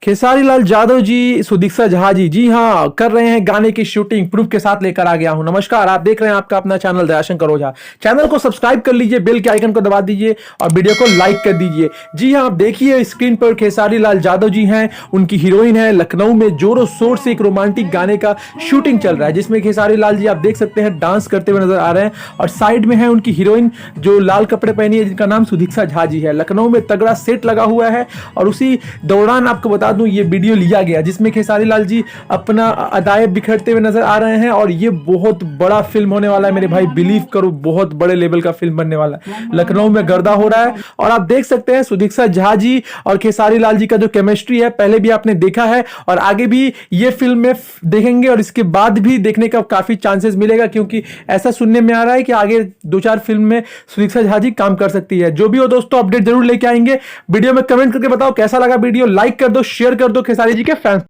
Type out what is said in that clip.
खेसारी लाल यादव जी, सुदीक्षा झा जी, जी हाँ, कर रहे हैं गाने की शूटिंग। प्रूफ के साथ लेकर आ गया हूं। नमस्कार, आप देख रहे हैं आपका अपना चैनल दयाशंकर ओझा। चैनल को सब्सक्राइब कर लीजिए, बेल के आइकन को दबा दीजिए और वीडियो को लाइक कर दीजिए। जी हाँ, आप देखिए स्क्रीन पर खेसारी लाल यादव जी हैं, उनकी हीरोइन है। लखनऊ में जोरों शोर से एक रोमांटिक गाने का शूटिंग चल रहा है, जिसमें खेसारी लाल जी आप देख सकते हैं डांस करते हुए नजर आ रहे हैं और साइड में है उनकी हीरोइन जो लाल कपड़े पहनी है, जिनका नाम सुदीक्षा झा जी है। लखनऊ में तगड़ा सेट लगा हुआ है और उसी दौरान आपको बता दूं ये वीडियो लिया गया, जिसमें खेसारी लाल जी अपना अदाएं बिखरते हुए नजर आ रहे हैं और ये बहुत बड़ा फिल्म होने वाला है मेरे भाई, बिलीव करो, बहुत बड़े लेवल का फिल्म बनने वाला है। लखनऊ में गर्दा हो रहा है और आप देख सकते हैं सुदीक्षा झा जी और खेसारी लाल जी का जो केमिस्ट्री है पहले भी आपने देखा है और आगे भी ये फिल्म में देखेंगे और इसके बाद भी देखने का काफी चांसेस मिलेगा, क्योंकि ऐसा सुनने में आ रहा है कि आगे 2-4 फिल्म में सुदीक्षा झा जी काम कर सकती है। जो भी हो दोस्तों, अपडेट जरूर लेके आएंगे। वीडियो में कमेंट करके बताओ कैसा लगा वीडियो, लाइक कर दो, शेयर कर दो खेसारी जी के फैंस।